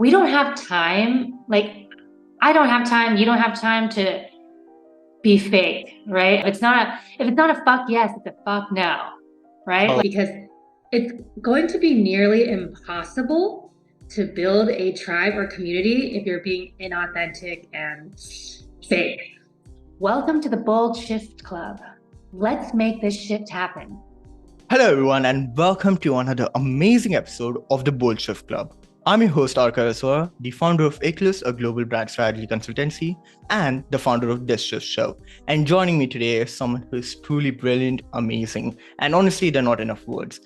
we don't have time. Like, I don't have time. You don't have time to be fake, right? If it's not a fuck yes, it's a fuck no, right? Oh, Because it's going to be nearly impossible to build a tribe or community if you're being inauthentic and fake. Welcome to the Bold Shift Club. Let's make this shift happen. hello everyone, and welcome to another amazing episode of the Bold Shift Club. I'm your host, Arka, the founder of Eclipse, a global brand strategy consultancy, and the founder of This Shift Show. And joining me today is someone who is truly brilliant, amazing, and honestly, there are not enough words.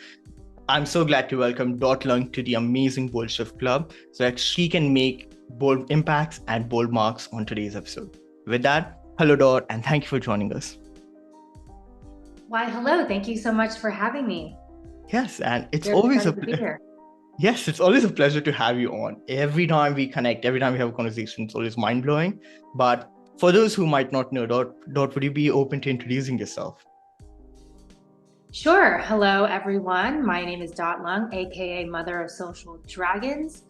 I'm so glad to welcome Dot Lung to the amazing Bold Shift Club so that she can make bold impacts and bold marks on today's episode. With that, hello Dot, and thank you for joining us. Why, hello. Thank you so much for having me. Yes, and it's Very always excited to be here. Yes, it's always a pleasure to have you on. Every time we connect, every time we have a conversation, it's always mind blowing. But for those who might not know Dot, would you be open to introducing yourself? Sure. Hello, everyone. My name is Dot Lung, aka Mother of Social Dragons,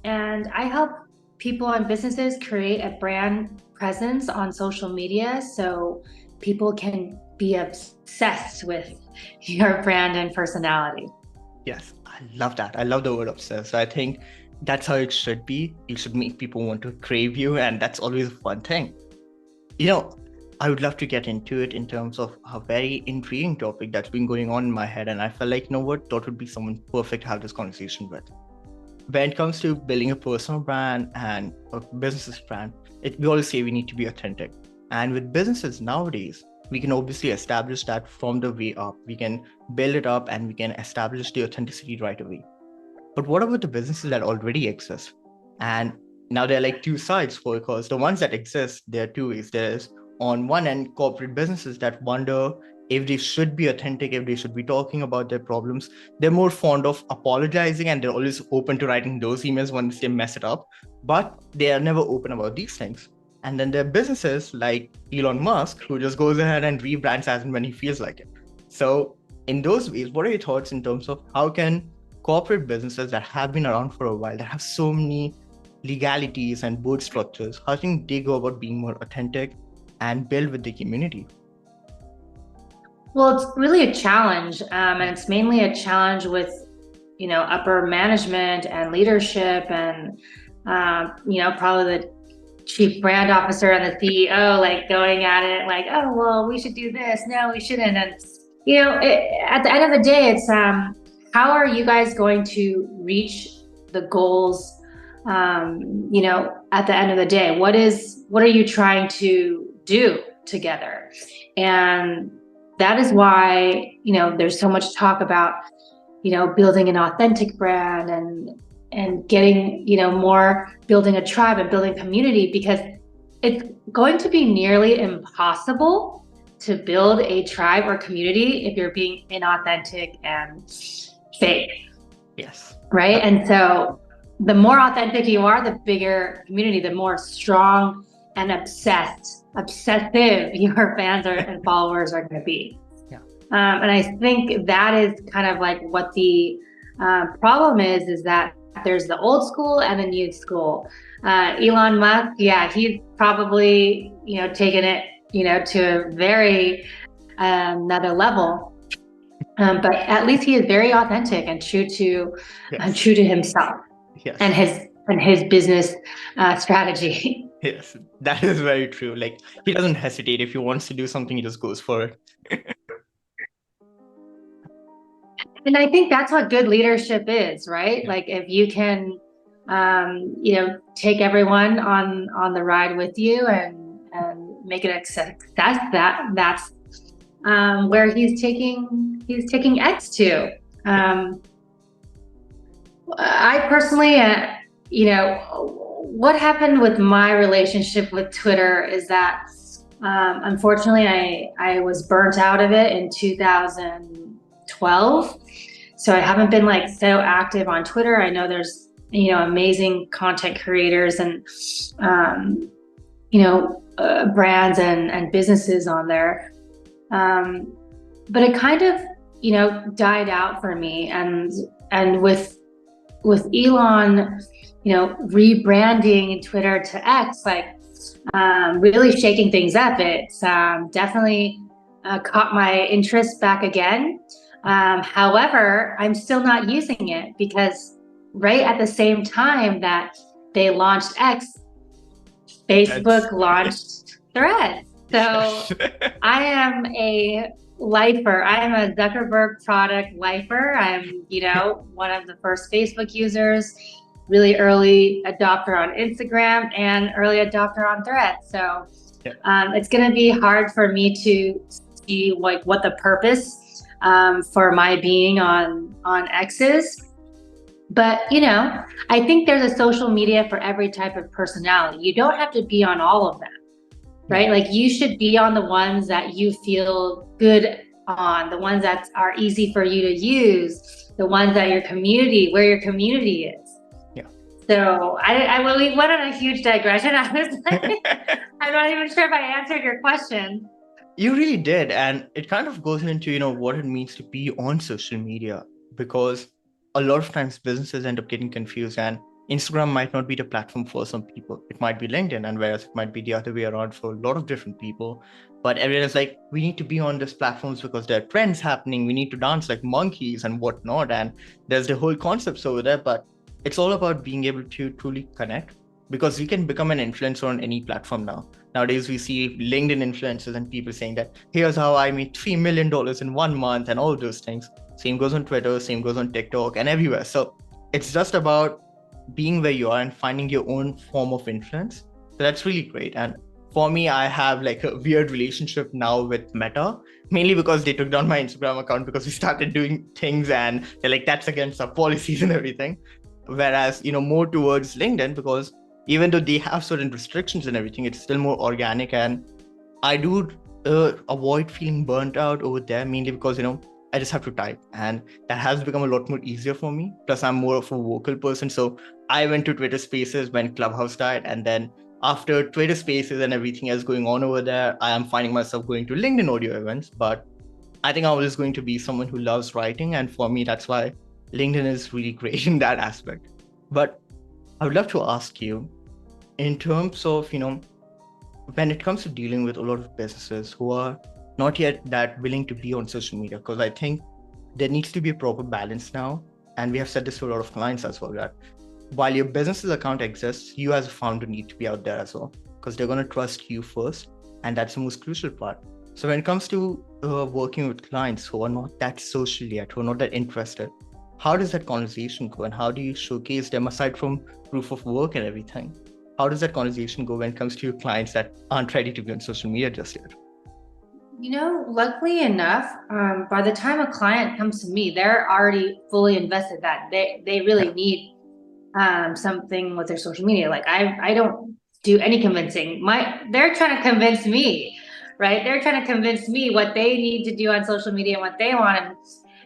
and I help people and businesses create a brand presence on social media so people can be obsessed with your brand and personality. Yes, I love that. I love the word obsessed. So I think that's how it should be. You should make people want to crave you, and that's always a fun thing. You know, I would love to get into it in terms of a very intriguing topic that's been going on in my head. And I felt like, Dot would be someone perfect to have this conversation with. When it comes to building a personal brand and a business brand, we always say we need to be authentic. And with businesses nowadays, we can obviously establish that from the way up. We can build it up and we can establish the authenticity right away. But what about the businesses that already exist? And now there are like two sides for it, because the ones that exist, there are two ways. There's on one end corporate businesses that wonder if they should be authentic, if they should be talking about their problems. They're more fond of apologizing and they're always open to writing those emails once they mess it up, but they are never open about these things. And then there are businesses like Elon Musk who just goes ahead and rebrands as and when he feels like it. So in those ways, what are your thoughts in terms of how can corporate businesses that have been around for a while, that have so many legalities and board structures, how can they go about being more authentic and build with the community? Well, it's really a challenge, and it's mainly a challenge with, upper management and leadership, and probably the chief brand officer and the CEO like going at it like, oh well, we should do this. No, we shouldn't. And at the end of the day, it's how are you guys going to reach the goals? At the end of the day, what are you trying to do together? And that is why, there's so much talk about, building an authentic brand and getting, more building a tribe and building community, because it's going to be nearly impossible to build a tribe or community if you're being inauthentic and fake. Yes. Right. And so the more authentic you are, the bigger community, the more strong and obsessive your fans and followers are going to be. Yeah. And I think that is kind of like what the problem is that there's the old school and the new school. Elon Musk, yeah, he's probably, taken it, to a very another level. But at least he is very authentic and true to himself. Yes. And his business strategy. Yes, that is very true. Like, he doesn't hesitate. If he wants to do something, he just goes for it. And I think that's what good leadership is, right? Yeah. Like if you can, take everyone on the ride with you and make it a success. That's where he's taking X to. I personally, what happened with my relationship with Twitter is that, unfortunately, I was burnt out of it in 2012. So I haven't been like so active on Twitter. I know there's, amazing content creators and, brands and businesses on there. But it kind of, died out for me. And with Elon, rebranding Twitter to X, like really shaking things up. It's definitely caught my interest back again. However, I'm still not using it because right at the same time that they launched X, That's Facebook launched Threads. So yes. I am a lifer. I am a Zuckerberg product lifer. I'm, one of the first Facebook users, really early adopter on Instagram, and early adopter on Threads. So Yeah. it's going to be hard for me to see like what the purpose for my being on X is. But I think there's a social media for every type of personality. You don't have to be on all of them, right? Yeah. Like you should be on the ones that you feel good on, the ones that are easy for you to use, the ones that where your community is. Yeah. So we went on a huge digression. I was like, I'm not even sure if I answered your question. You really did. And it kind of goes into, what it means to be on social media, because a lot of times businesses end up getting confused, and Instagram might not be the platform for some people. It might be LinkedIn, and whereas it might be the other way around for a lot of different people. But everyone is like, we need to be on these platforms because there are trends happening. We need to dance like monkeys and whatnot. And there's the whole concepts over there. But it's all about being able to truly connect, because you can become an influencer on any platform now. Nowadays, we see LinkedIn influencers and people saying that here's how I made $3 million in 1 month and all those things. Same goes on Twitter, same goes on TikTok and everywhere. So it's just about being where you are and finding your own form of influence. So that's really great. And for me, I have like a weird relationship now with Meta, mainly because they took down my Instagram account because we started doing things and they're like, that's against our policies and everything. Whereas, more towards LinkedIn, because even though they have certain restrictions and everything, it's still more organic. And I do avoid feeling burnt out over there, mainly because, I just have to type, and that has become a lot more easier for me. Plus, I'm more of a vocal person. So I went to Twitter Spaces when Clubhouse died. And then after Twitter Spaces and everything else going on over there, I am finding myself going to LinkedIn audio events. But I think I was going to be someone who loves writing. And for me, that's why LinkedIn is really great in that aspect. But I would love to ask you, in terms of, when it comes to dealing with a lot of businesses who are not yet that willing to be on social media, because I think there needs to be a proper balance now. And we have said this to a lot of clients as well, that while your business's account exists, you as a founder need to be out there as well, because they're going to trust you first. And that's the most crucial part. So when it comes to working with clients who are not that social yet, who are not that interested, how does that conversation go, and how do you showcase them aside from proof of work and everything? How does that conversation go when it comes to your clients that aren't ready to be on social media just yet? Luckily enough, by the time a client comes to me, they're already fully invested that they really Yeah. need something with their social media. Like I don't do any convincing. They're trying to convince me, right? They're trying to convince me what they need to do on social media and what they want.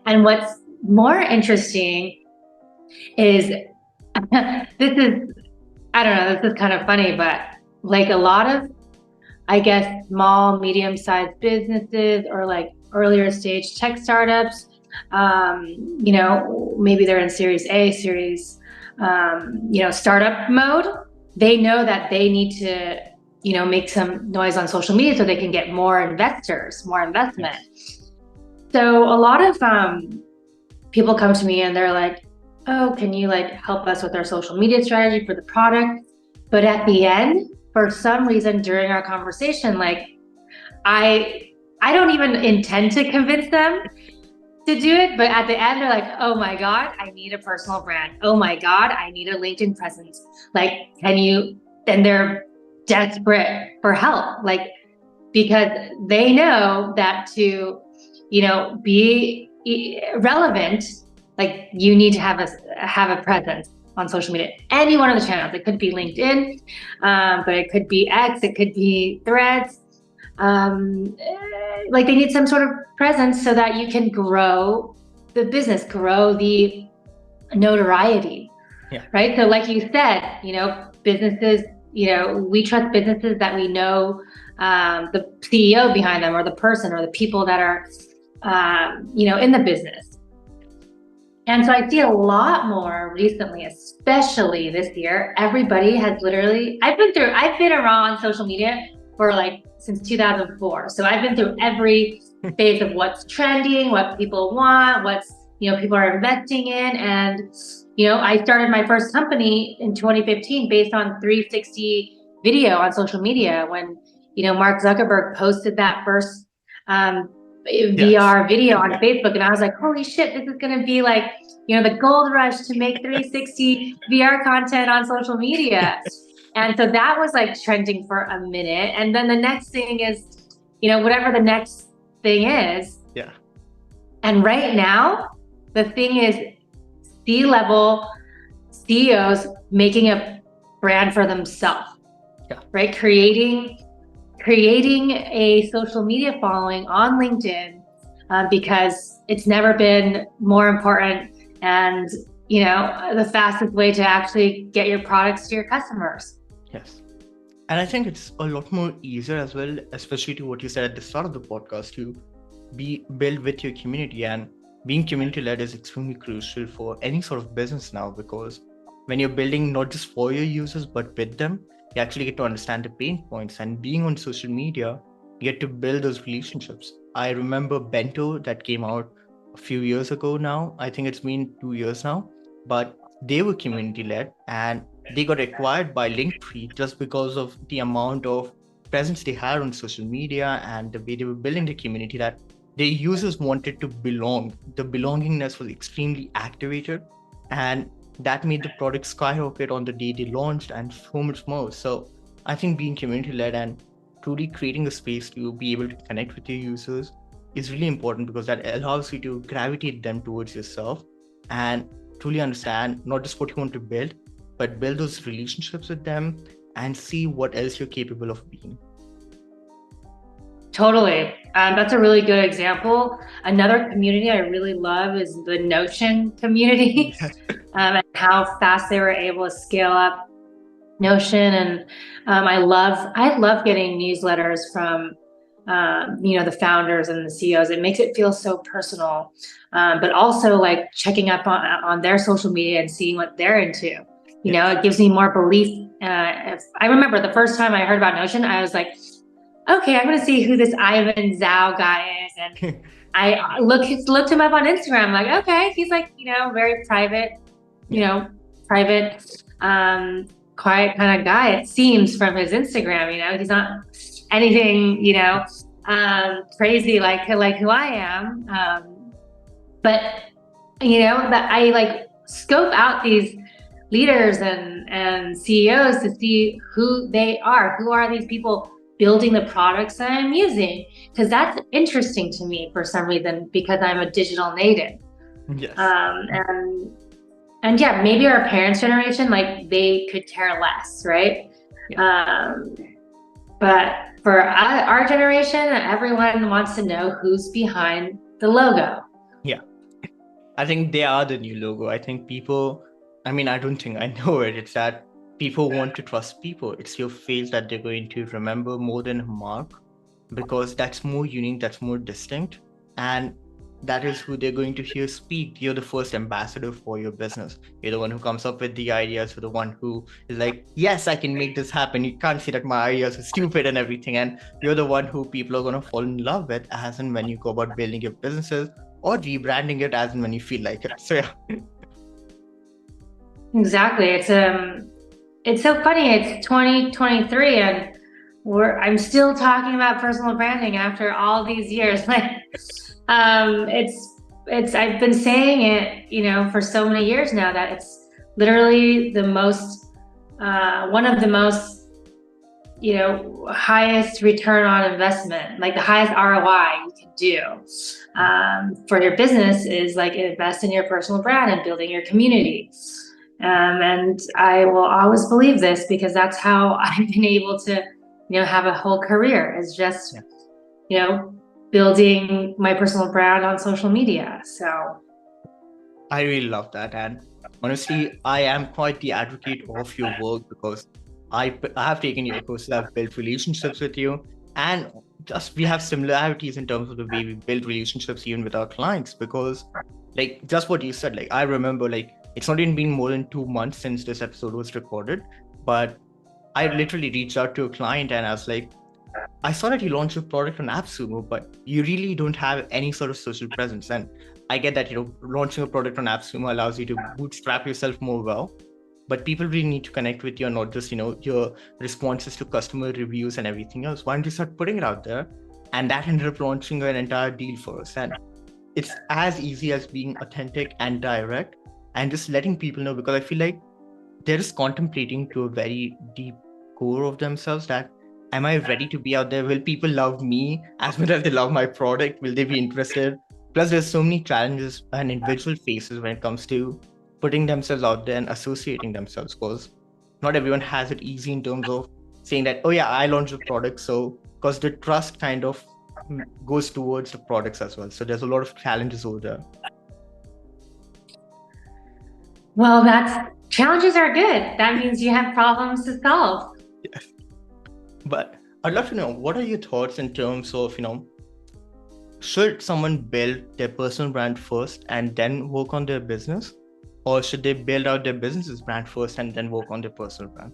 And what's more interesting is this is, I don't know, this is kind of funny, but like a lot of, I guess, small, medium-sized businesses or like earlier stage tech startups, maybe they're in Series A, Series, startup mode. They know that they need to, make some noise on social media so they can get more investors, more investment. Yes. So a lot of people come to me and they're like, oh, can you like help us with our social media strategy for the product? But at the end, for some reason during our conversation, like I don't even intend to convince them to do it, but at the end they're like, oh my God, I need a personal brand. Oh my God, I need a LinkedIn presence. Like, and they're desperate for help. Like, because they know that to, be relevant, like you need to have a presence on social media, any one of the channels. It could be LinkedIn, but it could be X, it could be Threads. Like they need some sort of presence so that you can grow the business, grow the notoriety. Yeah. Right. So like you said, businesses, we trust businesses that we know the CEO behind them, or the person, or the people that are, in the business. And so I see a lot more recently, especially this year. Everybody has literally, I've been around on social media for like since 2004. So I've been through every phase of what's trending, what people want, what's, people are investing in. And, I started my first company in 2015 based on 360 video on social media when, Mark Zuckerberg posted that first Yes. VR video on Facebook. And I was like, holy shit, this is going to be like, the gold rush to make 360 VR content on social media. And so that was like trending for a minute. And then the next thing is, whatever the next thing is. Yeah. And right now, the thing is C-level CEOs making a brand for themselves, right? Creating a social media following on LinkedIn because it's never been more important and, the fastest way to actually get your products to your customers. Yes. And I think it's a lot more easier as well, especially to what you said at the start of the podcast, to be built with your community. And being community led is extremely crucial for any sort of business now, because when you're building not just for your users, but with them, you actually get to understand the pain points. And being on social media, you get to build those relationships. I remember Bento that came out a few years ago now. I think it's been 2 years now, but they were community led and they got acquired by Linktree just because of the amount of presence they had on social media and the way they were building the community, that their users wanted to belong. The belongingness was extremely activated, and that made the product skyrocket on the day they launched and so much more. So I think being community led and truly creating a space to be able to connect with your users is really important, because that allows you to gravitate them towards yourself and truly understand not just what you want to build, but build those relationships with them and see what else you're capable of being. Totally. That's a really good example. Another community I really love is the Notion community and how fast they were able to scale up Notion. And I love getting newsletters from the founders and the CEOs. It makes it feel so personal, but also like checking up on their social media and seeing what they're into. It gives me more belief. If I remember the first time I heard about Notion, I was like, okay, I'm going to see who this Ivan Zhao guy is. And I looked him up on Instagram. Like, okay, he's like, very private, quiet kind of guy. It seems from his Instagram, he's not anything, crazy like who I am. But, that I like scope out these leaders and CEOs to see who they are. Who are these people building the products that I'm using? Because that's interesting to me for some reason, because I'm a digital native. Yes. And yeah, maybe our parents' generation, like they could care less, right? Yeah. But for our generation, everyone wants to know who's behind the logo. Yeah. I think they are the new logo. I think people, I don't think I know it. It's that people want to trust people. It's your face that they're going to remember more than a mark, because that's more unique, that's more distinct. And that is who they're going to hear speak. You're the first ambassador for your business. You're the one who comes up with the ideas. You're the one who is like, yes, I can make this happen. You can't say that my ideas are stupid and everything. And you're the one who people are going to fall in love with as and when you go about building your businesses, or rebranding it as and when you feel like it. So yeah. Exactly. It's so funny. It's 2023 and I'm still talking about personal branding after all these years. I've been saying it, for so many years now, that it's literally the most, one of the most, highest return on investment, like the highest ROI you can do for your business is like invest in your personal brand and building your community. And I will always believe this, because that's how I've been able to, have a whole career, is just, building my personal brand on social media. So I really love that. And honestly, I am quite the advocate of your work, because I have taken your courses, I've built relationships with you, and just we have similarities in terms of the way we build relationships even with our clients, because Like just what you said, like I remember, like it's not even been more than 2 months since this episode was recorded, but I literally reached out to a client and I was like, I saw that you launched a product on AppSumo, but you really don't have any sort of social presence. And I get that, launching a product on AppSumo allows you to bootstrap yourself more well, but people really need to connect with you and not just, your responses to customer reviews and everything else. Why don't you start putting it out there? And that ended up launching an entire deal for us. And it's as easy as being authentic and direct and just letting people know, because I feel like they're just contemplating to a very deep core of themselves that, am I ready to be out there? Will people love me as much as they love my product? Will they be interested? Plus, there's so many challenges and individual faces when it comes to putting themselves out there and associating themselves, because not everyone has it easy in terms of saying that, oh yeah, I launched a product. So, because the trust kind of goes towards the products as well. So there's a lot of challenges over there. Well, challenges are good. That means you have problems to solve. Yes. But I'd love to know, what are your thoughts in terms of, should someone build their personal brand first and then work on their business? Or should they build out their business's brand first and then work on their personal brand?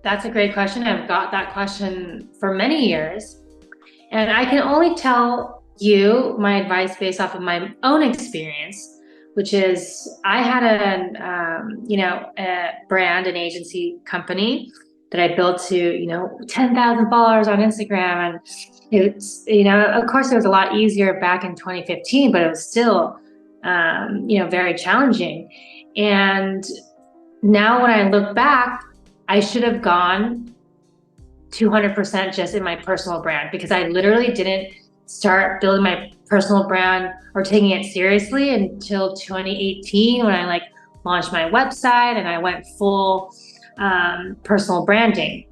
That's a great question. I've got that question for many years. And I can only tell you my advice based off of my own experience, which is I had a brand, an agency company that I built to, 10,000 followers on Instagram. And it's, of course it was a lot easier back in 2015, but it was still, very challenging. And now when I look back, I should have gone 200% just in my personal brand, because I literally didn't start building my personal brand or taking it seriously until 2018, when I launched my website and I went full personal branding.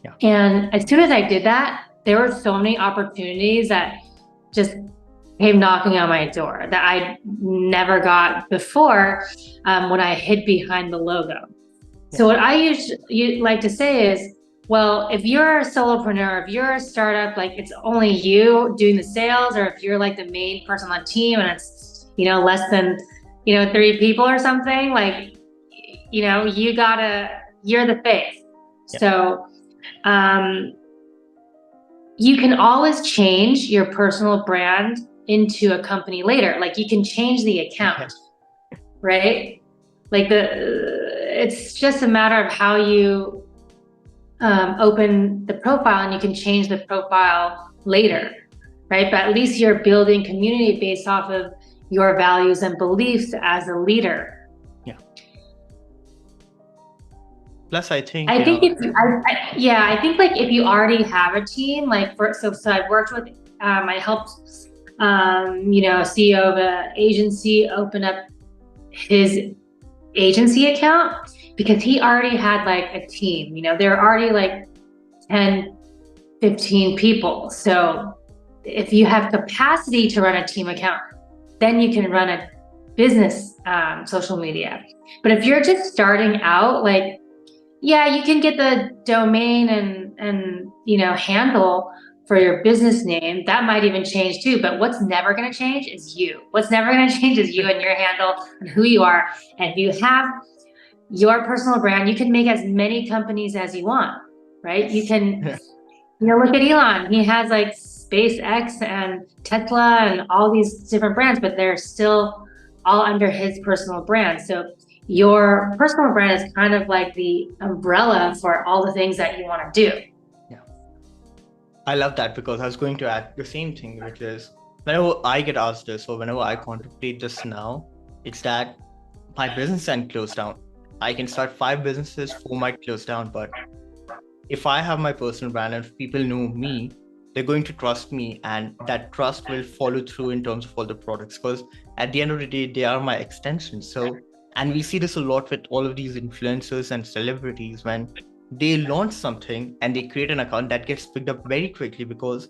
Yeah. And as soon as I did that, there were so many opportunities that just came knocking on my door that I never got before when I hid behind the logo. Yeah. So what I usually like to say is, well, if you're a solopreneur, if you're a startup, it's only you doing the sales, or if you're the main person on the team and it's, less than, 3 people or something, you're the face. Yeah. So, you can always change your personal brand into a company later. You can change the account, right? It's just a matter of how you open the profile, and you can change the profile later, right? But at least you're building community based off of your values and beliefs as a leader. Yeah. Plus, I think I think if you already have a team, so I worked with I helped CEO of an agency open up his agency account, because he already had a team. There were already 10, 15 people. So if you have capacity to run a team account, then you can run a business social media. But if you're just starting out, you can get the domain and handle for your business name. That might even change too. But what's never going to change is you. What's never going to change is you and your handle and who you are. And if you have your personal brand, you can make as many companies as you want, right? You can, look at Elon. He has SpaceX and Tesla and all these different brands, but they're still all under his personal brand. So your personal brand is kind of like the umbrella for all the things that you want to do. Yeah. I love that, because I was going to add the same thing, which is whenever I get asked this, or whenever I contemplate this now, it's that my business can close down. I can start 5 businesses, 4 might close down, but if I have my personal brand and if people know me, they're going to trust me, and that trust will follow through in terms of all the products, because at the end of the day, they are my extensions. So, and we see this a lot with all of these influencers and celebrities, when they launch something and they create an account that gets picked up very quickly because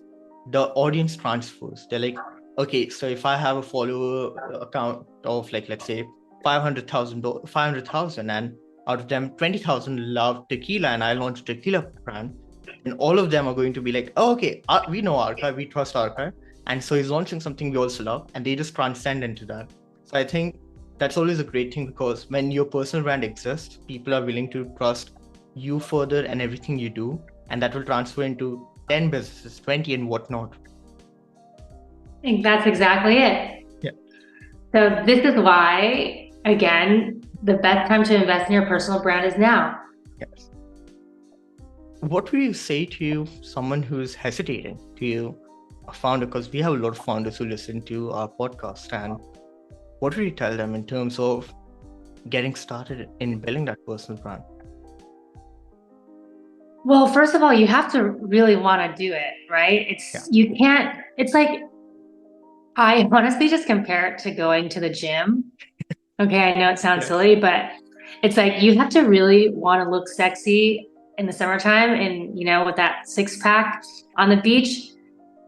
the audience transfers. They're like, okay, so if I have a follower account of let's say 500,000, and out of them 20,000 love tequila, and I launch a tequila brand, and all of them are going to be like, oh, okay, we know Archive, we trust Archive, And so he's launching something we also love, and they just transcend into that. So I think that's always a great thing, because when your personal brand exists, people are willing to trust you further and everything you do, and that will transfer into 10 businesses, 20, and whatnot. I think that's exactly it. Yeah. So this is why, again, the best time to invest in your personal brand is now. Yes. What would you say to someone who's hesitating, to a founder? Because we have a lot of founders who listen to our podcast, and what would you tell them in terms of getting started in building that personal brand? Well, first of all, you have to really want to do it, right? You can't, it's like, I honestly just compare it to going to the gym. Okay, I know it sounds silly, but it's like you have to really want to look sexy in the summertime and, with that six pack on the beach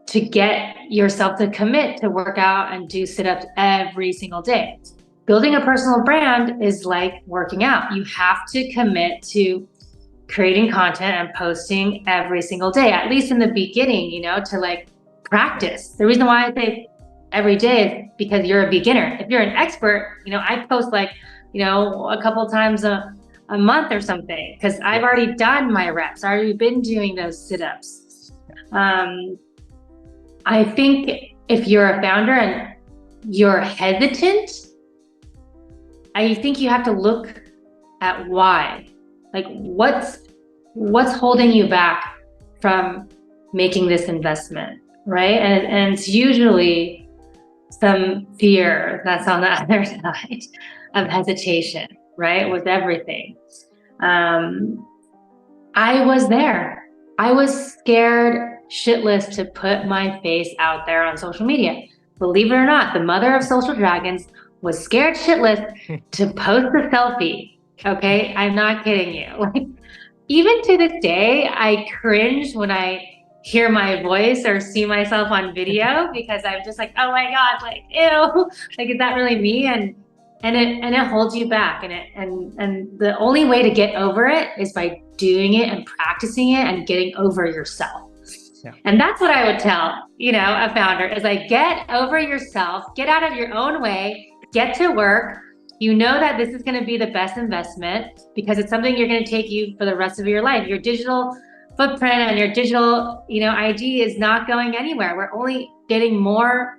to get yourself to commit to work out and do sit-ups every single day. Building a personal brand is like working out. You have to commit to creating content and posting every single day, at least in the beginning, to like practice. The reason why I say every day is because you're a beginner. If you're an expert, I post like, a couple times a month or something, because I've already done my reps. I've already been doing those sit-ups. I think if you're a founder and you're hesitant, I think you have to look at why. Like what's holding you back from making this investment, right? And it's usually some fear that's on the other side of hesitation, right? With everything. I was there. I was scared shitless to put my face out there on social media. Believe it or not, the mother of social dragons was scared shitless to post a selfie. Okay, I'm not kidding you. Like, even to this day, I cringe when I hear my voice or see myself on video, because I'm just like, oh my God, like, ew, like, is that really me? And it holds you back. And the only way to get over it is by doing it and practicing it and getting over yourself. Yeah. And that's what I would tell, a founder is like, get over yourself, get out of your own way, get to work. You know that this is going to be the best investment because it's something you're going to take you for the rest of your life. Your digital footprint and your digital, ID is not going anywhere. We're only getting more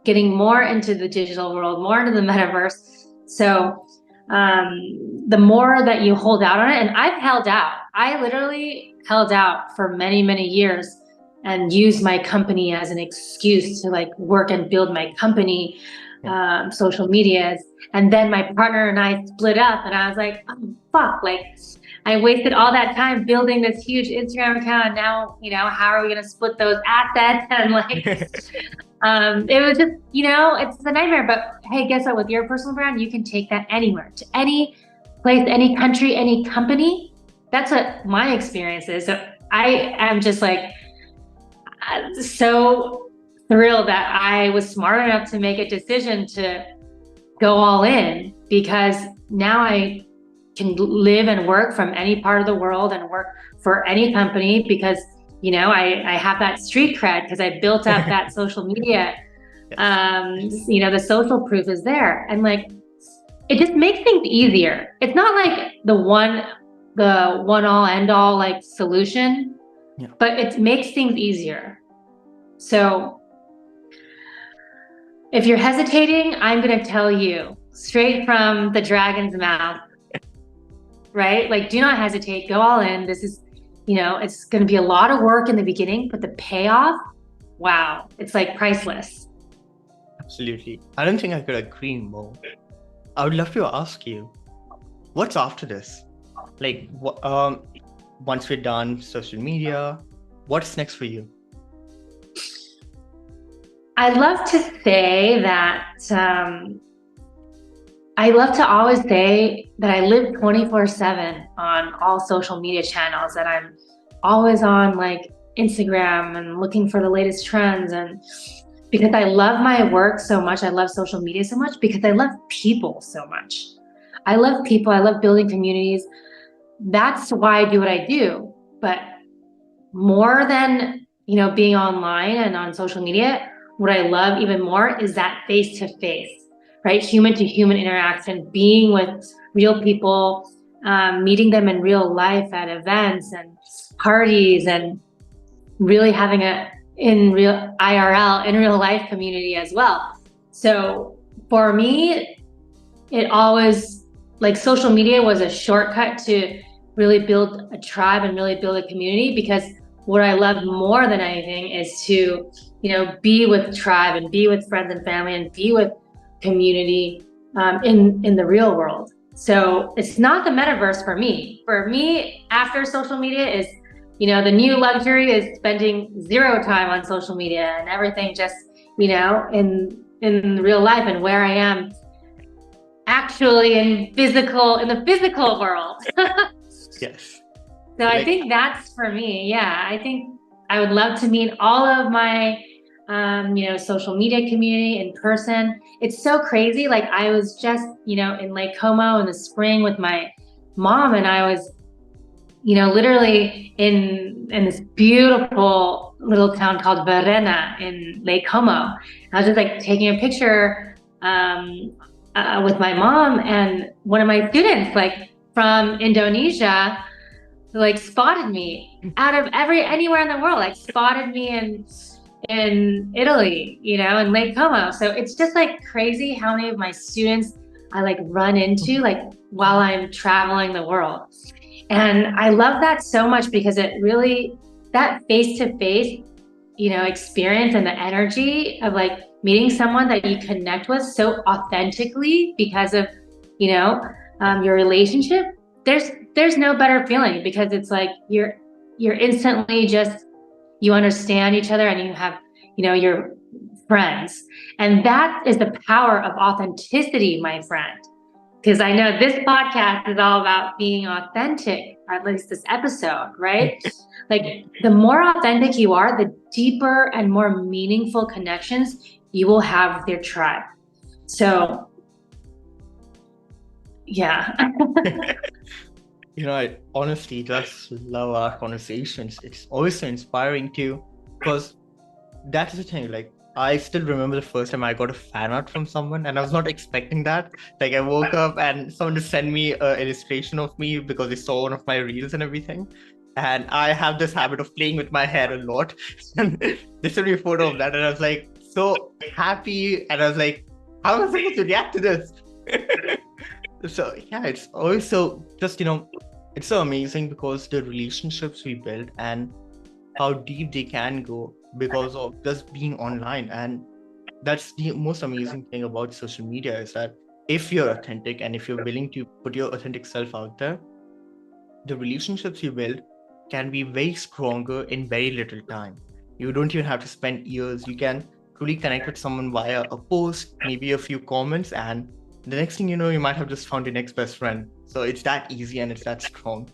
into the digital world, more into the metaverse. So the more that you hold out on it, and I've held out. I literally held out for many, many years and used my company as an excuse to like work and build my company, social medias. And then my partner and I split up, and I was like, oh, fuck, like I wasted all that time building this huge Instagram account. And now, how are we going to split those assets? And like, it was just, it's a nightmare. But hey, guess what? With your personal brand, you can take that anywhere, to any place, any country, any company. That's what my experience is. So I am just like so thrilled that I was smart enough to make a decision to go all in, because now I can live and work from any part of the world and work for any company, because I have that street cred because I built up that social media. The social proof is there, and like it just makes things easier. It's not like the one all end all like solution, but it makes things easier. So if you're hesitating, I'm going to tell you straight from the dragon's mouth, right? Like, do not hesitate, go all in. This is, it's going to be a lot of work in the beginning, but the payoff, wow, it's like priceless. Absolutely. I don't think I could agree more. I would love to ask you, what's after this? Like, once we're done social media, what's next for you? I love to say that, I love to always say that I live 24/7 on all social media channels, that I'm always on like Instagram and looking for the latest trends. And because I love my work so much, I love social media so much, because I love people so much. I love people, I love building communities. That's why I do what I do. But more than, being online and on social media, what I love even more is that face to face, right? Human to human interaction, being with real people, meeting them in real life at events and parties, and really having a in real IRL, in real life community as well. So for me, it always, like, social media was a shortcut to really build a tribe and really build a community, because what I love more than anything is to, be with tribe and be with friends and family and be with community, in the real world. So it's not the metaverse for me. For me, after social media is, the new luxury is spending zero time on social media and everything just, in real life and where I am actually in the physical world. Yes. So I think that's for me. Yeah, I think I would love to meet all of my, social media community in person. It's so crazy. Like, I was just, in Lake Como in the spring with my mom, and I was, literally in this beautiful little town called Verena in Lake Como. I was just like taking a picture, with my mom, and one of my students, like from Indonesia, like spotted me out of anywhere in the world, like spotted me in Italy, in Lake Como. So it's just like crazy how many of my students I like run into like while I'm traveling the world. And I love that so much, because it really, that face to face, experience and the energy of like meeting someone that you connect with so authentically because of, your relationship. There's no better feeling, because it's like you're instantly just, you understand each other and you have, your friends. And that is the power of authenticity, my friend. Because I know this podcast is all about being authentic, or at least this episode, right? Like, the more authentic you are, the deeper and more meaningful connections you will have with your tribe. So, yeah. I honestly just love our conversations. It's always so inspiring too, because that's the thing. Like, I still remember the first time I got a fan art from someone, and I was not expecting that. Like, I woke up and someone just sent me an illustration of me because they saw one of my reels and everything. And I have this habit of playing with my hair a lot. And they sent me a photo of that, and I was like so happy. And I was like, how am I supposed to react to this? So yeah, it's always so just it's so amazing, because the relationships we build and how deep they can go because of just being online. And that's the most amazing thing about social media, is that if you're authentic and if you're willing to put your authentic self out there, the relationships you build can be very stronger in very little time. You don't even have to spend years. You can truly connect with someone via a post, maybe a few comments, and the next thing you know, you might have just found your next best friend. So it's that easy and it's that strong.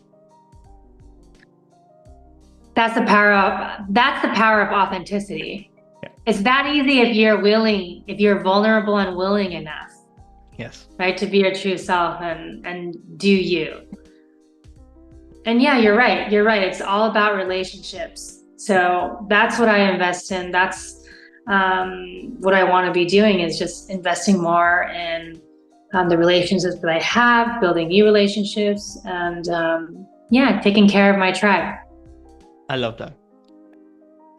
That's the power of authenticity. Yeah. It's that easy if you're willing, if you're vulnerable and willing enough. Yes. Right, to be your true self and do you. And yeah, you're right. It's all about relationships. So that's what I invest in. That's what I want to be doing, is just investing more in the relationships that I have, building new relationships, and taking care of my tribe. I love that.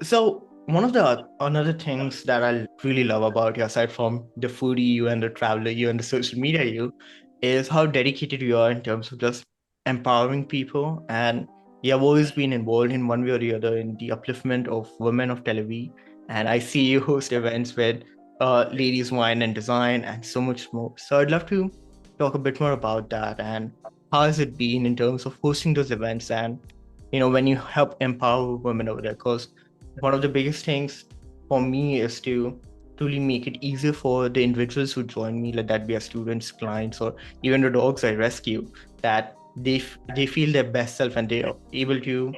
So one of the another things that I really love about you, aside from the foodie you and the traveler you and the social media you, is how dedicated you are in terms of just empowering people. And you have always been involved in one way or the other in the upliftment of women of Tel Aviv. And I see you host events with ladies wine and design and so much more. So I'd love to talk a bit more about that, and how has it been in terms of hosting those events, and when you help empower women over there. Because one of the biggest things for me is to truly make it easier for the individuals who join me, let that be our students, clients, or even the dogs I rescue, that they feel their best self and they are able to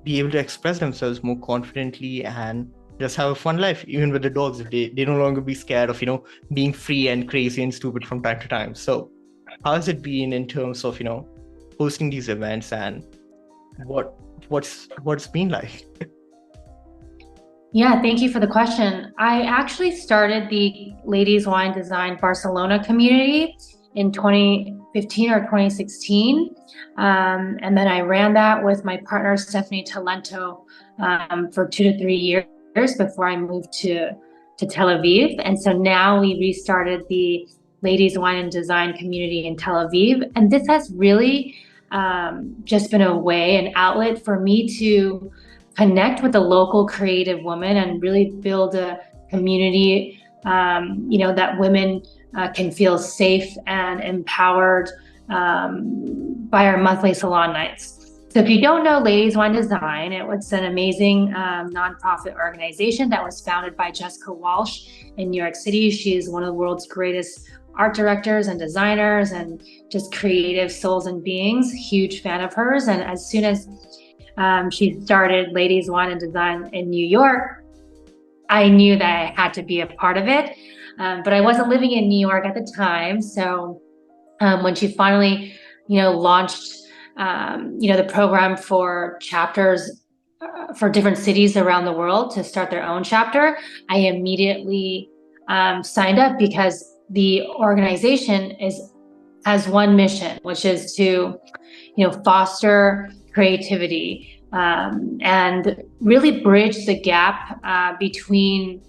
express themselves more confidently and just have a fun life, even with the dogs, if they no longer be scared of being free and crazy and stupid from time to time. So how has it been in terms of hosting these events, and what's been like? Yeah, thank you for the question. I actually started the Ladies Wine Design Barcelona community in 2015 or 2016. And then I ran that with my partner, Stephanie Talento, for 2 to 3 years before I moved to Tel Aviv. And so now we restarted the Ladies Wine and Design community in Tel Aviv. And this has really just been a way, an outlet for me to connect with a local creative woman and really build a community, that women can feel safe and empowered by our monthly salon nights. So if you don't know Ladies Wine Design, it was an amazing nonprofit organization that was founded by Jessica Walsh in New York City. She is one of the world's greatest art directors and designers and just creative souls and beings. Huge fan of hers. And as soon as she started Ladies Wine and Design in New York, I knew that I had to be a part of it. But I wasn't living in New York at the time. So when she finally, launched, the program for chapters for different cities around the world to start their own chapter, I immediately signed up because the organization has one mission, which is to, foster creativity and really bridge the gap between,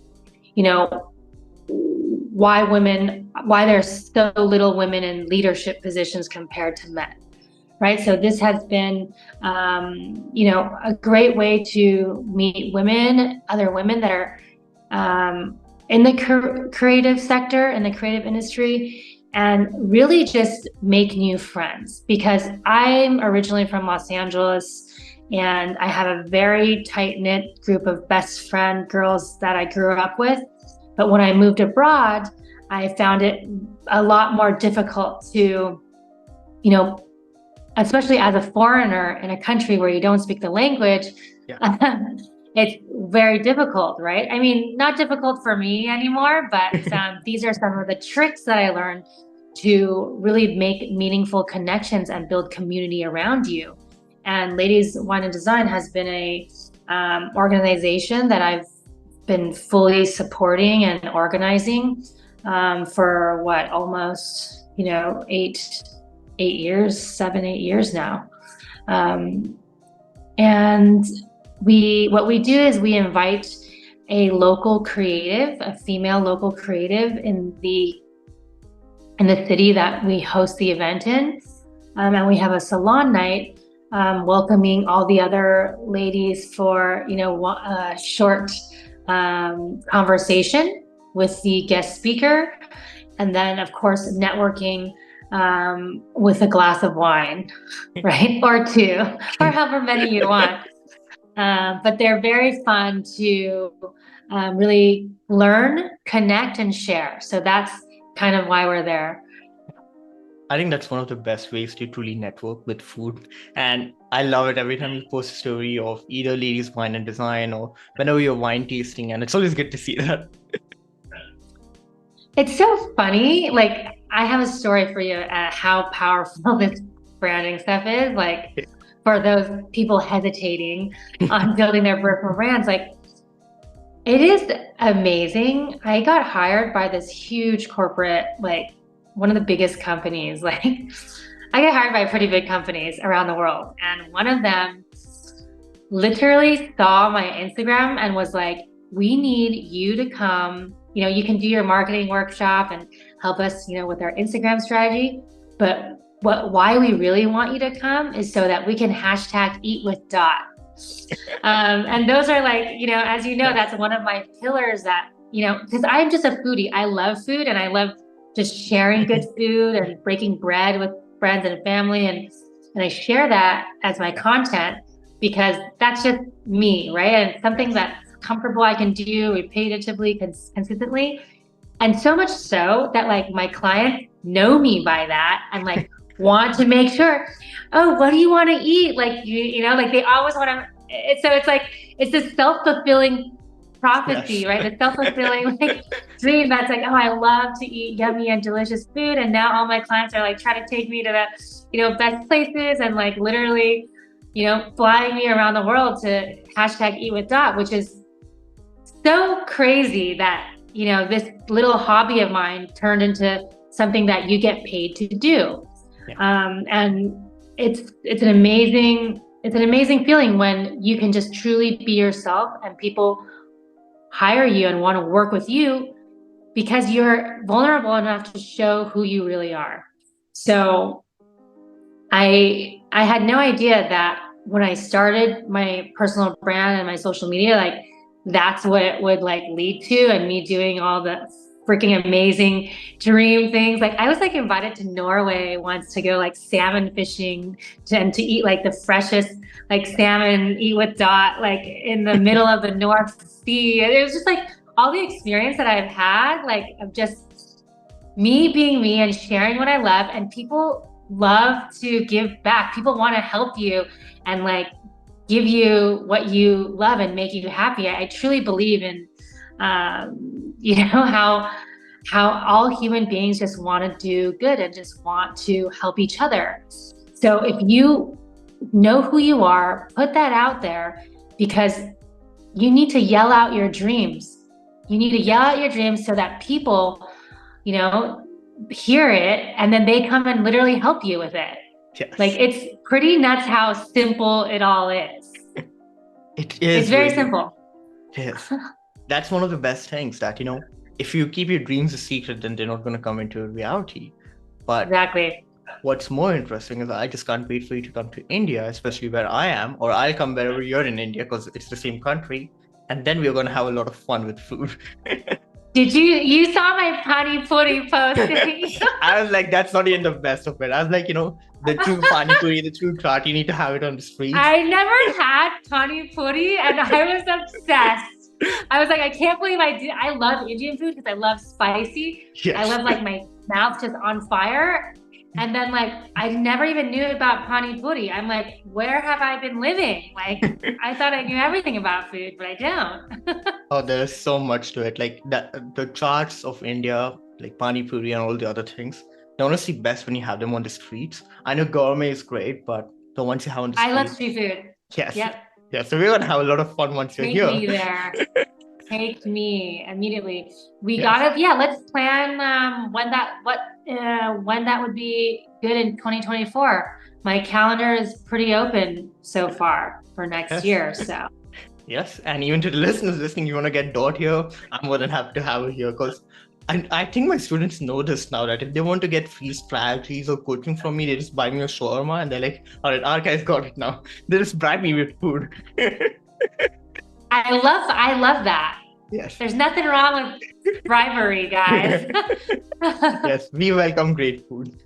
why there's so little women in leadership positions compared to men. Right. So this has been, a great way to meet women, other women that are in the creative sector, in the creative industry, and really just make new friends. Because I'm originally from Los Angeles and I have a very tight-knit group of best friend girls that I grew up with. But when I moved abroad, I found it a lot more difficult to, especially as a foreigner in a country where you don't speak the language, it's very difficult, right? I mean, not difficult for me anymore, but these are some of the tricks that I learned to really make meaningful connections and build community around you. And Ladies Wine and Design has been a organization that I've been fully supporting and organizing for almost, 7, 8 years now. And what we do is we invite a local creative, a female local creative in the city that we host the event in. And we have a salon night welcoming all the other ladies for, a short conversation with the guest speaker. And then, of course, networking with a glass of wine, right? Or two, or however many you want. But they're very fun to really learn, connect, and share. So that's kind of why we're there. I think that's one of the best ways to truly network with food. And I love it every time you post a story of either Ladies Wine and Design or whenever you're wine tasting. And it's always good to see that. It's so funny. Like, I have a story for you at how powerful this branding stuff is. Like, for those people hesitating on building their personal brands, like, it is amazing. I got hired by this huge corporate, like one of the biggest companies. Like, I get hired by pretty big companies around the world. And one of them literally saw my Instagram and was like, we need you to come. You can do your marketing workshop and help us, with our Instagram strategy. But why we really want you to come is so that we can hashtag eat with Dot. And those are like, as that's one of my pillars that, because I'm just a foodie. I love food and I love just sharing good food and breaking bread with friends and family. And I share that as my content because that's just me, right? And something that's comfortable I can do repetitively, consistently. And so much so that like my clients know me by that and like want to make sure, oh, what do you want to eat? Like, like they always want to, so it's like, it's this self-fulfilling prophecy, right? The self-fulfilling like dream that's like, oh, I love to eat yummy and delicious food. And now all my clients are like trying to take me to the, best places and like literally, flying me around the world to hashtag eat with Dot, which is so crazy that, this little hobby of mine turned into something that you get paid to do. And it's an amazing feeling when you can just truly be yourself and people hire you and want to work with you because you're vulnerable enough to show who you really are. So I had no idea that when I started my personal brand and my social media, like that's what it would like lead to, and me doing all the freaking amazing dream things. Like I was like invited to Norway once to go like salmon fishing and to eat like the freshest like salmon, eat with Dot, like in the middle of the North Sea. And it was just like all the experience that I've had, like of just me being me and sharing what I love, and people love to give back. People want to help you and like give you what you love and make you happy. I truly believe in, how all human beings just want to do good and just want to help each other. So if you know who you are, put that out there, because you need to yell out your dreams. You need to yell out your dreams so that people, hear it, and then they come and literally help you with it. Yes. Like it's pretty nuts how simple it all is. It is. It's very simple. Yes. That's one of the best things that, if you keep your dreams a secret, then they're not going to come into reality. But exactly. What's more interesting is I just can't wait for you to come to India, especially where I am, or I'll come wherever you're in India because it's the same country. And then we're going to have a lot of fun with food. Did you saw my pani puri posting? I was like, that's not even the best of it. I was like, the true pani puri, the true chaat, you need to have it on the street. I never had pani puri and I was obsessed. I was like, I can't believe I did. I love Indian food because I love spicy. Yes. I love like my mouth just on fire. And then like, I never even knew about pani puri. I'm like, where have I been living? Like, I thought I knew everything about food, but I don't. Oh, there's so much to it. Like the charts of India, like pani puri and all the other things, they're honestly best when you have them on the streets. I know gourmet is great, but the ones you have on the streets. I love street food. Yes. Yep. Yeah, so we're going to have a lot of fun once you're here. Take me there. Take me immediately. We let's plan when that would be good in 2024. My calendar is pretty open so far for next year. So yes, and even to the listeners listening, you want to get Dot here, I'm more than happy to have her here, because I think my students know this now, that if they want to get free strategies or coaching from me, they just buy me a shawarma and they're like, all right, our guy's got it now. They just bribe me with food. I love that. Yes. There's nothing wrong with bribery, guys. Yes, we welcome great food.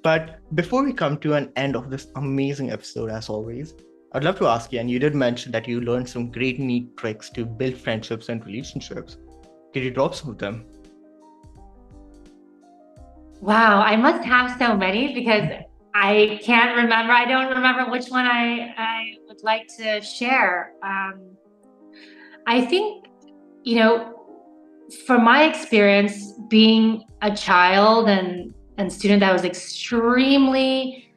But before we come to an end of this amazing episode, as always, I'd love to ask you, and you did mention that you learned some great neat tricks to build friendships and relationships. Could you drop some of them? Wow, I must have so many because I can't remember. I don't remember which one I would like to share. I think, from my experience being a child and student that was extremely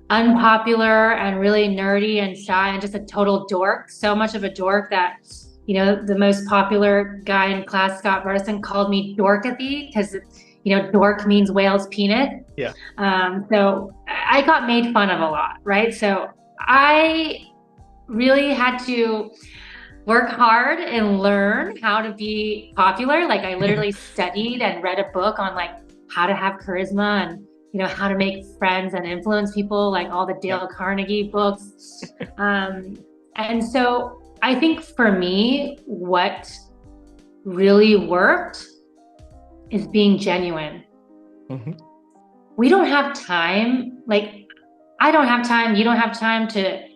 unpopular and really nerdy and shy and just a total dork, so much of a dork that, the most popular guy in class, Scott Burson, called me Dorkathy because, dork means whale's peanut. Yeah. So I got made fun of a lot, right? So I really had to work hard and learn how to be popular. Like I literally studied and read a book on like how to have charisma and, how to make friends and influence people, like all the Dale Carnegie books. And so I think for me, what really worked is being genuine. Mm-hmm. We don't have time. Like I don't have time. You don't have time to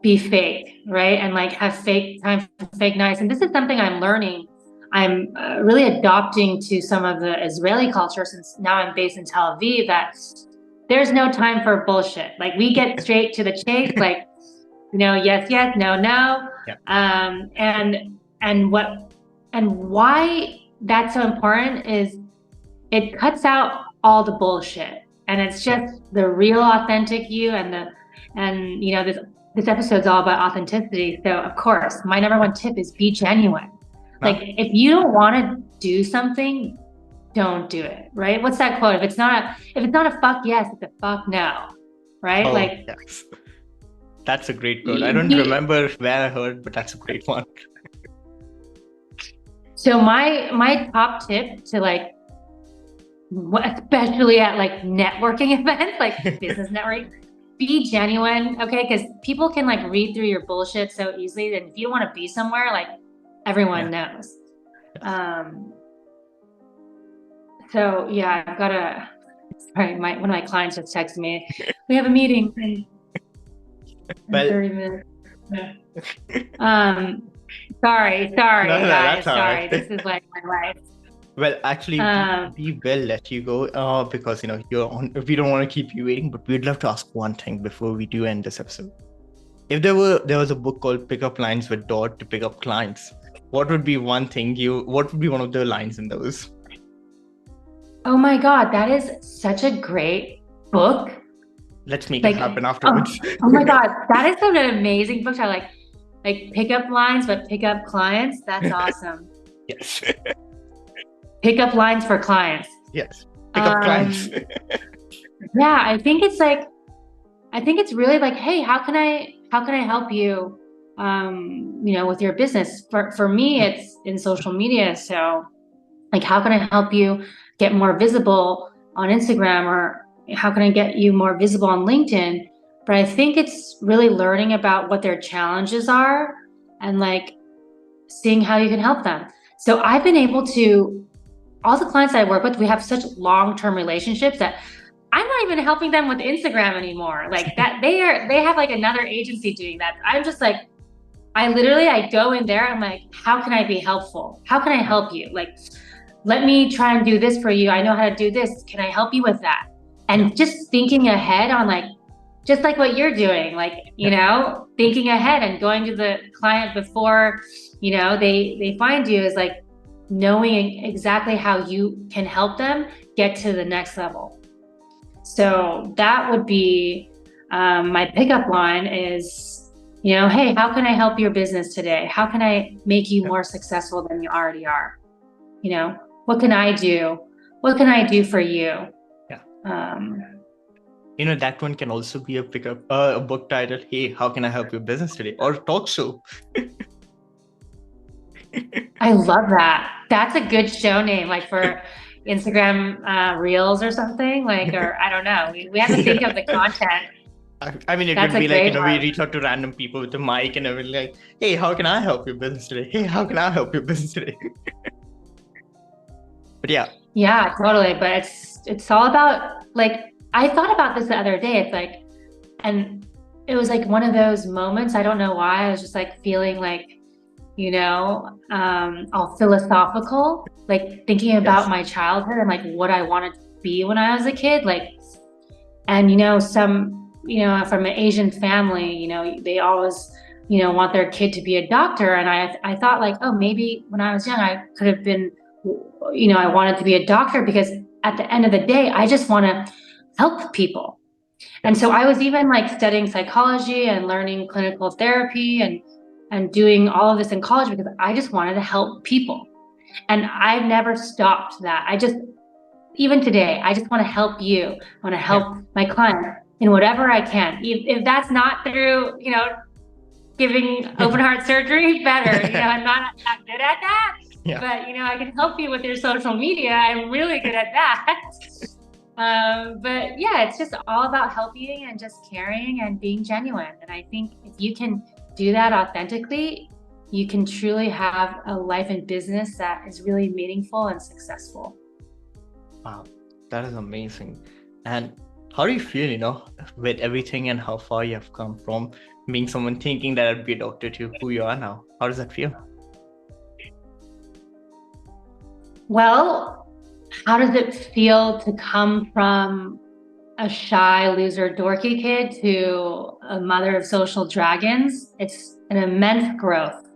be fake, right? And like have fake time for fake nice. And this is something I'm learning. I'm really adopting to some of the Israeli culture, since now I'm based in Tel Aviv, that there's no time for bullshit. Like we get straight to the chase, like, yes, yes, no, no. Yeah. And why that's so important is it cuts out all the bullshit, and it's just the real authentic you and this this episode's all about authenticity. So of course, my number one tip is be genuine. Like Huh? if you don't want to do something, don't do it, right? What's that quote? If it's not a fuck yes, it's a fuck no, right? Oh, Like yes. That's a great quote. I don't remember where I heard, but that's a great one. so my top tip to like, especially at like networking events, like business networking, be genuine, okay? Because people can like read through your bullshit so easily. And if you don't want to be somewhere, like everyone Yeah. knows. Yes. Um, so yeah, I've got to. Sorry, one of my clients just texted me. We have a meeting in Well, 30 minutes. Yeah. Sorry, no, guys. that's all Sorry, right. this is like my life. Well, actually, Um, we will let you go because you're on. We don't want to keep you waiting, but we'd love to ask one thing before we do end this episode. If there was a book called Pick Up Lines with Dodd to pick up clients, what would be one thing what would be one of the lines in those? oh my God, that is such a great book. Let's make it Like, happen afterwards. oh my God, that is an amazing book. I like pick up lines, but pick up clients. That's awesome. Yes. Pick up lines for clients. Yes. Pick up clients. Yeah, I think it's really like, hey, how can I help you, with your business? For me, it's in social media. So like, how can I help you get more visible on Instagram, or how can I get you more visible on LinkedIn? But I think it's really learning about what their challenges are and like seeing how you can help them. So I've been able to, all the clients I work with, we have such long-term relationships that I'm not even helping them with Instagram anymore. Like that, they have like another agency doing that. I'm just like, I go in there, I'm like, how can I be helpful? How can I help you? Like, let me try and do this for you. I know how to do this. Can I help you with that? Yeah. And just thinking ahead on like, just like what you're doing, like, thinking ahead and going to the client before, they find you, is like knowing exactly how you can help them get to the next level. So that would be my pickup line is, hey, how can I help your business today? How can I make you Yeah. more successful than you already are? What can I do? What can I do for you? Yeah. Um, That one can also be a book title. Hey, how can I help your business today? Or talk show. I love that. That's a good show name, like for Instagram Reels or something, like, or I don't know. We have to think of the content. I mean, it That's would a be like, great we one. reach out to random people with a mic and everything like, hey, how can I help your business today? Hey, how can I help your business today? But yeah. Yeah, totally. But it's all about like, I thought about this the other day. It's like, and it was like one of those moments. I don't know why. I was just like feeling like, all philosophical, like thinking about Yes. my childhood and like what I wanted to be when I was a kid. Like, and from an Asian family, they always, want their kid to be a doctor. And I thought like, oh, maybe when I was young, I could have been, I wanted to be a doctor because at the end of the day, I just want to help people. And so Yes. I was even like studying psychology and learning clinical therapy and doing all of this in college because I just wanted to help people. And I've never stopped that. Even today, I just want to help you. I want to Yeah. help my client in whatever I can. If that's not through, giving open heart surgery, better. I'm not good at that, Yeah. but I can help you with your social media. I'm really good at that. But yeah, it's just all about helping and just caring and being genuine. And I think if you can do that authentically, you can truly have a life and business that is really meaningful and successful. Wow, that is amazing. And how do you feel, with everything and how far you have come from being someone thinking that I'd be a doctor to who you are now? How does that feel? Well, how does it feel to come from a shy loser dorky kid to a mother of social dragons? It's an immense growth.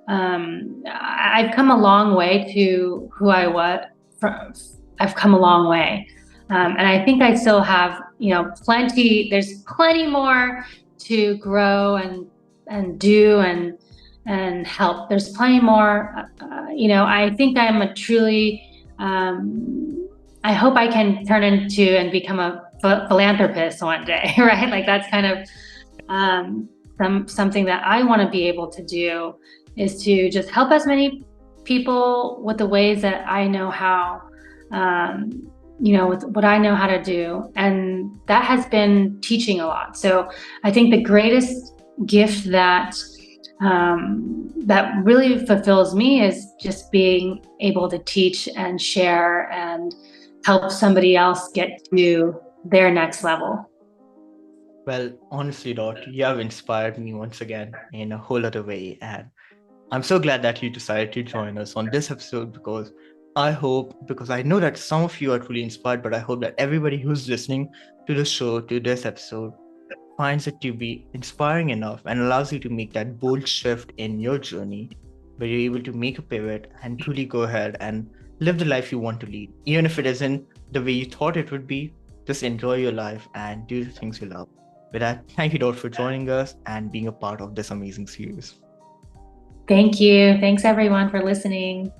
I've come a long way to who I was. I've come a long way. And I think I still have, plenty, there's plenty more to grow and do and help. There's plenty more. I think I'm a truly. I hope I can turn into and become a philanthropist one day, right? Like that's kind of something that I want to be able to do is to just help as many people with the ways that I know how, with what I know how to do. And that has been teaching a lot. So I think the greatest gift that really fulfills me is just being able to teach and share and help somebody else get to their next level. Well, honestly, Dot, you have inspired me once again in a whole other way. And I'm so glad that you decided to join us on this episode because I know that some of you are truly inspired, but I hope that everybody who's listening to the show, to this episode, finds it to be inspiring enough and allows you to make that bold shift in your journey where you're able to make a pivot and truly go ahead and live the life you want to lead. Even if it isn't the way you thought it would be, just enjoy your life and do the things you love. With that, thank you, Dot, for joining us and being a part of this amazing series. Thank you. Thanks everyone for listening.